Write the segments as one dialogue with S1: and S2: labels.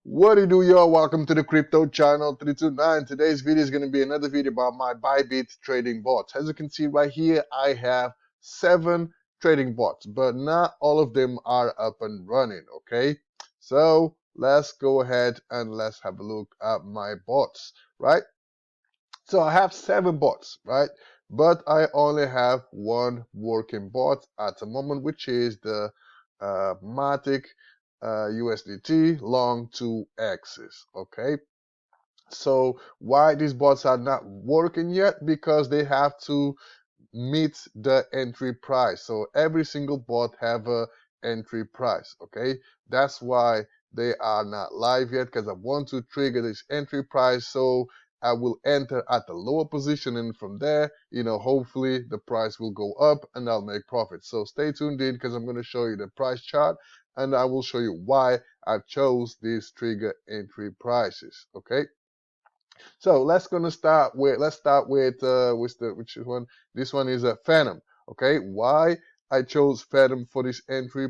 S1: What do you do, y'all? Welcome to the crypto channel 329. Today's video is going to be another video about my Bybit trading bots. As you can see right here, I have 7 trading bots, but not all of them are up and running, okay? So let's go ahead and let's have a look at my bots, right? So I have 7 bots, right? But I only have one working bot at the moment, which is the Matic USDT long 2 axis. Okay. So why these bots are not working yet? Because they have to meet the entry price. So every single bot have a entry price. Okay. That's why they are not live yet, because I want to trigger this entry price so I will enter at the lower position, and from there, hopefully the price will go up and I'll make profit. So stay tuned in, because I'm going to show you the price chart and I will show you why I chose these trigger entry prices. Okay. So let's start with which one? This one is a Phantom. Okay, why I chose Phantom for this entry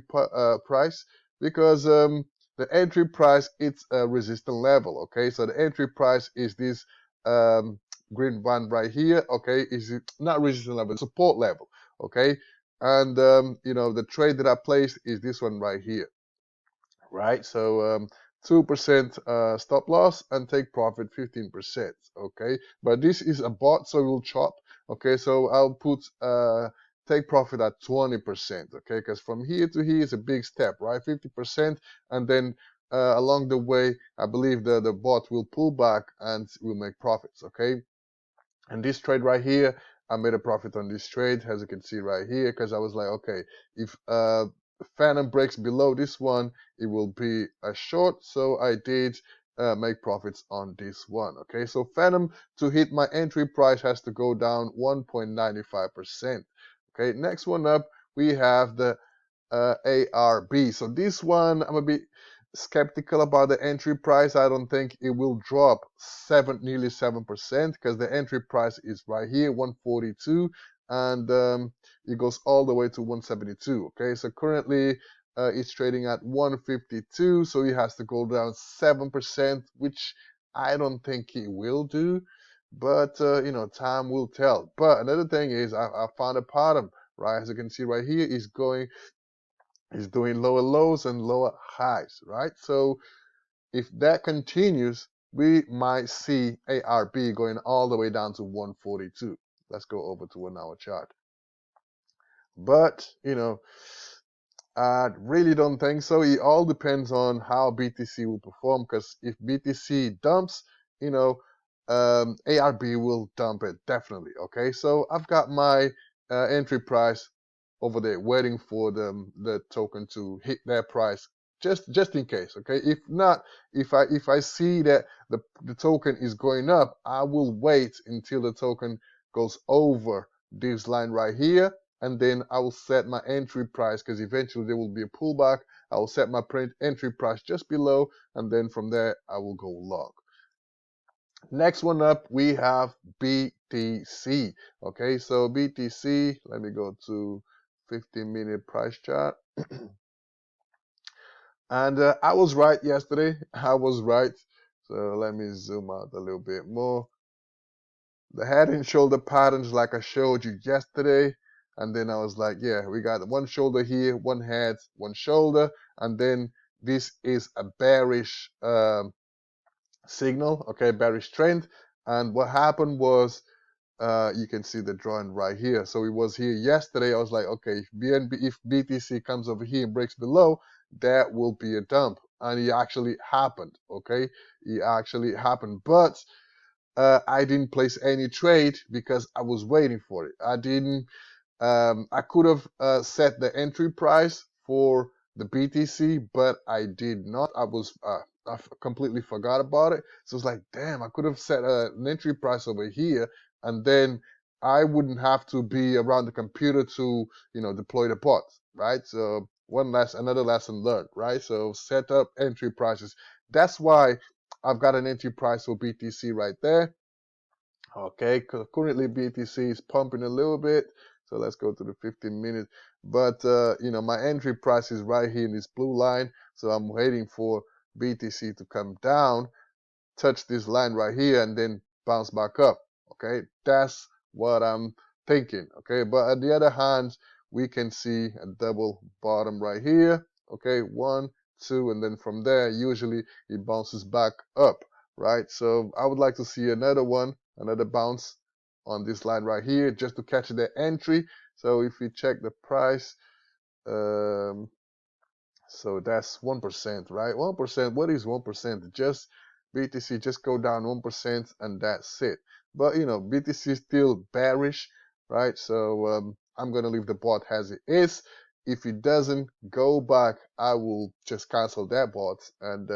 S1: price? Because the entry price, it's a resistance level. Okay, so the entry price is this um, green one right here. Okay, is it not resistance level, support level? Okay, and the trade that I placed is this one right here, right? So 2% stop loss and take profit 15%. Okay, but this is a bot, so it will chop. Okay, so I'll put take profit at 20%. Okay, because from here to here is a big step, right? 50%, and then along the way, I believe the bot will pull back and will make profits. Okay, and this trade right here, I made a profit on this trade, as you can see right here, because I was like, okay, if Phantom breaks below this one, it will be a short. So I did make profits on this one. Okay, so Phantom, to hit my entry price, has to go down 1.95%. Okay, next one up, we have the ARB. So this one, I'm a bit skeptical about the entry price. I don't think it will drop nearly 7%, because the entry price is right here, 142, and it goes all the way to 172. Okay, so currently it's trading at 152, so it has to go down 7%, which I don't think it will do. But time will tell. But another thing is, I found a pattern, right? As you can see right here, is doing lower lows and lower highs, right? So if that continues, we might see ARB going all the way down to 142. Let's go over to 1 hour chart. But, I really don't think so. It all depends on how BTC will perform, because if BTC dumps, ARB will dump it, definitely. Okay, so I've got my entry price over there waiting for the token to hit their price, just in case. Okay, if not, if I see that the token is going up, I will wait until the token goes over this line right here, and then I will set my entry price, because eventually there will be a pullback. I will set my entry price just below, and then from there I will go long. Next one up, we have BTC. Okay, so BTC, let me go to 15-minute price chart. And I was right yesterday. I was right. So let me zoom out a little bit more. The head and shoulder patterns, like I showed you yesterday. And then I was like, yeah, we got one shoulder here, one head, one shoulder. And then this is a bearish signal, okay, bearish trend. And what happened was, you can see the drawing right here. So it was here yesterday. I was like, okay, if BTC comes over here and breaks below, that will be a dump. And it actually happened, okay? It actually happened. But I didn't place any trade because I was waiting for it. I could have set the entry price for the BTC, but I did not. I completely forgot about it. So it's like, damn, I could have set an entry price over here, and then I wouldn't have to be around the computer to, deploy the bots, right? So another lesson learned, right? So set up entry prices. That's why I've got an entry price for BTC right there. Okay, currently BTC is pumping a little bit. So let's go to the 15 minutes. But, my entry price is right here in this blue line. So I'm waiting for BTC to come down, touch this line right here, and then bounce back up. Okay, that's what I'm thinking. Okay, but at the other hand, we can see a double bottom right here. Okay, 1, 2, and then from there, usually it bounces back up, right? So I would like to see another one, another bounce on this line right here, just to catch the entry. So if we check the price, um, so that's 1%, right? 1%. What is 1%? Just BTC just go down 1% and that's it. But BTC is still bearish, right? So I'm gonna leave the bot as it is. If it doesn't go back, I will just cancel that bot and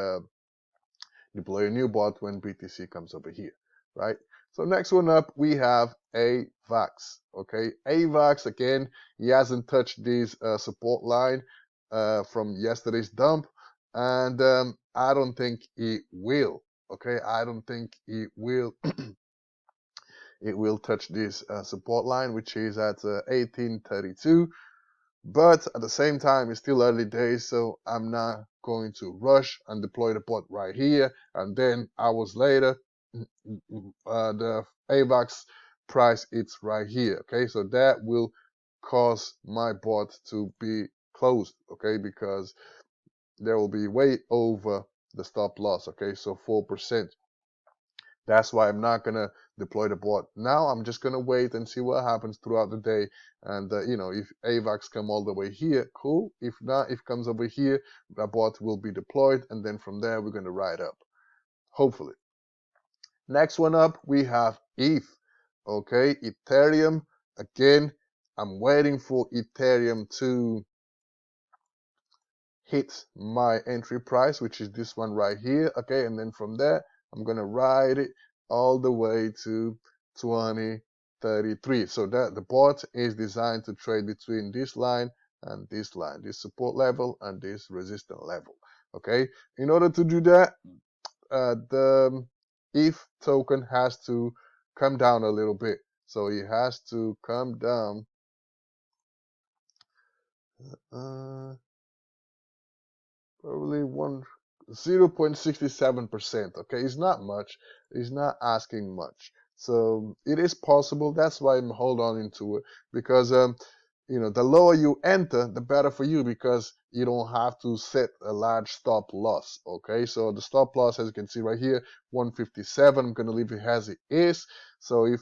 S1: deploy a new bot when BTC comes over here, right? So next one up, we have AVAX. Okay, AVAX again, he hasn't touched this support line from yesterday's dump, and I don't think it will. Okay, I don't think it will. It will touch this support line, which is at 1832. But at the same time, it's still early days, so I'm not going to rush and deploy the bot right here. And then hours later, the AVAX price it's right here. Okay, so that will cause my bot to be closed. Okay, because there will be way over the stop loss. Okay, so 4%. That's why I'm not gonna deploy the bot now. I'm just gonna wait and see what happens throughout the day. And if AVAX come all the way here, cool. If not, if it comes over here, the bot will be deployed, and then from there we're gonna ride up, hopefully. Next one up, we have ETH. Okay, Ethereum. Again, I'm waiting for Ethereum to hit my entry price, which is this one right here. Okay, and then from there, I'm gonna ride it all the way to 2033. So that the bot is designed to trade between this line and this line, this support level and this resistance level. Okay, in order to do that, the ETH token has to come down a little bit. So it has to come down. Probably 0.67%. Okay, it's not much. It's not asking much. So it is possible. That's why I'm hold on into it, because the lower you enter, the better for you, because you don't have to set a large stop loss. Okay, so the stop loss, as you can see right here, 157. I'm gonna leave it as it is. So if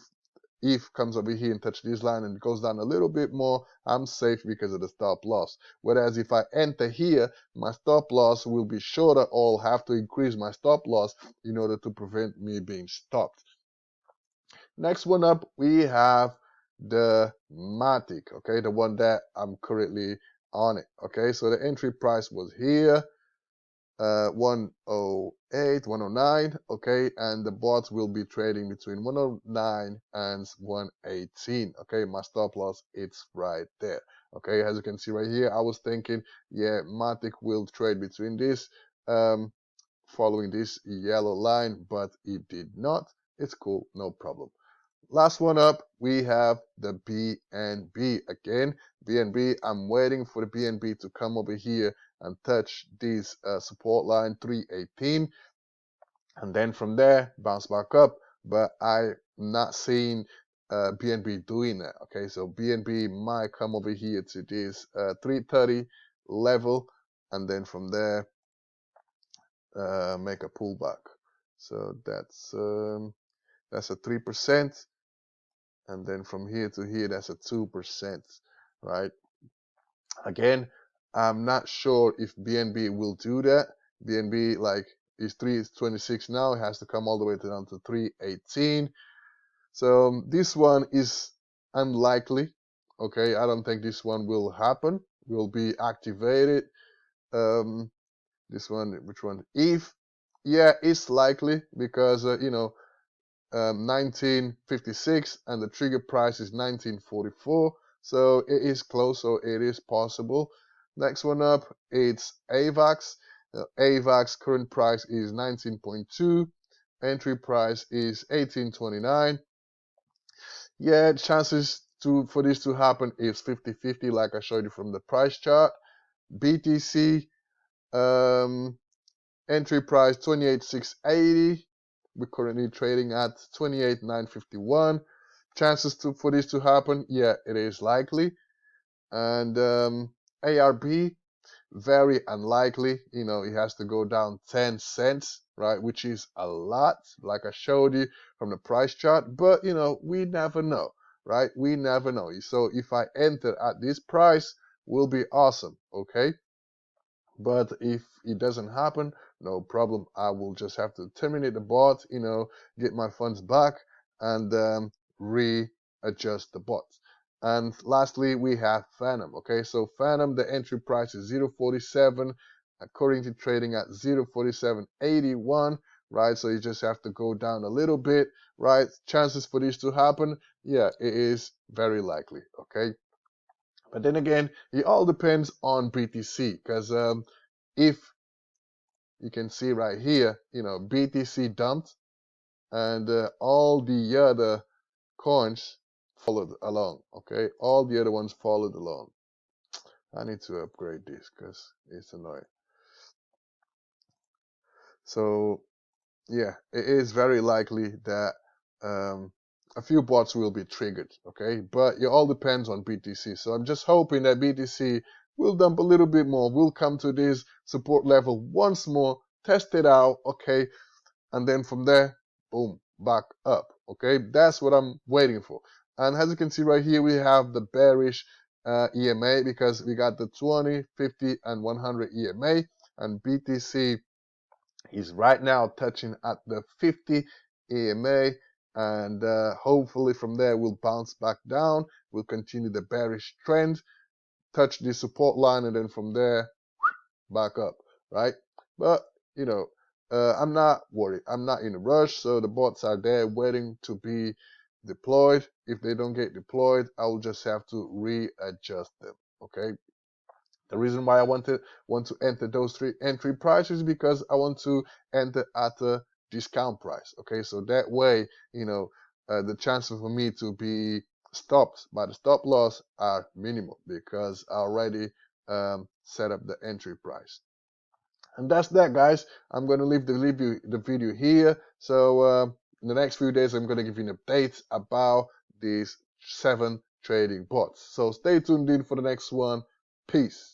S1: comes over here and touch this line and goes down a little bit more, I'm safe because of the stop loss. Whereas if I enter here, my stop loss will be shorter, or I'll have to increase my stop loss in order to prevent me being stopped. Next one up, we have the Matic, okay, the one that I'm currently on it. Okay, so the entry price was here, 108, 109. Okay, and the bots will be trading between 109 and 118. Okay, my stop loss, it's right there. Okay, as you can see right here, I was thinking, yeah, Matic will trade between this, following this yellow line, but it did not. It's cool, no problem. Last one up, we have the BNB. Again, BNB, I'm waiting for the BNB to come over here and touch this support line 318, and then from there bounce back up. But I'm not seeing BNB doing that. Okay, so BNB might come over here to this 330 level, and then from there make a pullback. So that's a 3%. And then from here to here, that's a 2%, right? Again, I'm not sure if BNB will do that. BNB, like, is 326 now. It has to come all the way down to 318. So this one is unlikely. Okay, I don't think this one will happen. Will be activated. This one, which one? If, yeah, it's likely, because 1956 and the trigger price is 1944, so it is close, so it is possible. Next one up, it's AVAX. AVAX current price is 19.2, entry price is 1829. Yeah, chances for this to happen is 50-50, like I showed you from the price chart. BTC, Entry price 28,680. We're currently trading at 28,951. Chances for this to happen, yeah, it is likely. And ARB, very unlikely. You know, it has to go down 10 cents, right? Which is a lot, like I showed you from the price chart. But, you know, we never know, right? We never know. So if I enter at this price, will be awesome, okay? But if it doesn't happen, no problem. I will just have to terminate the bot, you know, get my funds back, and readjust the bot. And lastly, we have Phantom. Okay, so Phantom, the entry price is 0.47, currently trading at 0.4781. Right, so you just have to go down a little bit. Right, chances for this to happen, yeah, it is very likely. Okay. But then again, it all depends on BTC, because if you can see right here, you know, BTC dumped, and all the other coins followed along. Okay, all the other ones followed along. I need to upgrade this because it's annoying. So yeah, it is very likely that a few bots will be triggered, okay? But it all depends on BTC. So I'm just hoping that BTC will dump a little bit more. We'll come to this support level once more, test it out, okay? And then from there, boom, back up, okay? That's what I'm waiting for. And as you can see right here, we have the bearish EMA because we got the 20, 50, and 100 EMA, and BTC is right now touching at the 50 EMA, and hopefully from there we'll bounce back down. We'll continue the bearish trend, touch the support line, and then from there back up, right? But you know, I'm not worried. I'm not in a rush. So the bots are there waiting to be deployed. If they don't get deployed, I will just have to readjust them. Okay. The reason why I want to enter those three entry prices because I want to enter at a discount price. Okay, so that way, you know, the chances for me to be stopped by the stop loss are minimal because I already set up the entry price. And that's that, guys. I'm going to leave the video here. So in the next few days, I'm going to give you an update about these 7 trading bots. So stay tuned in for the next one. Peace.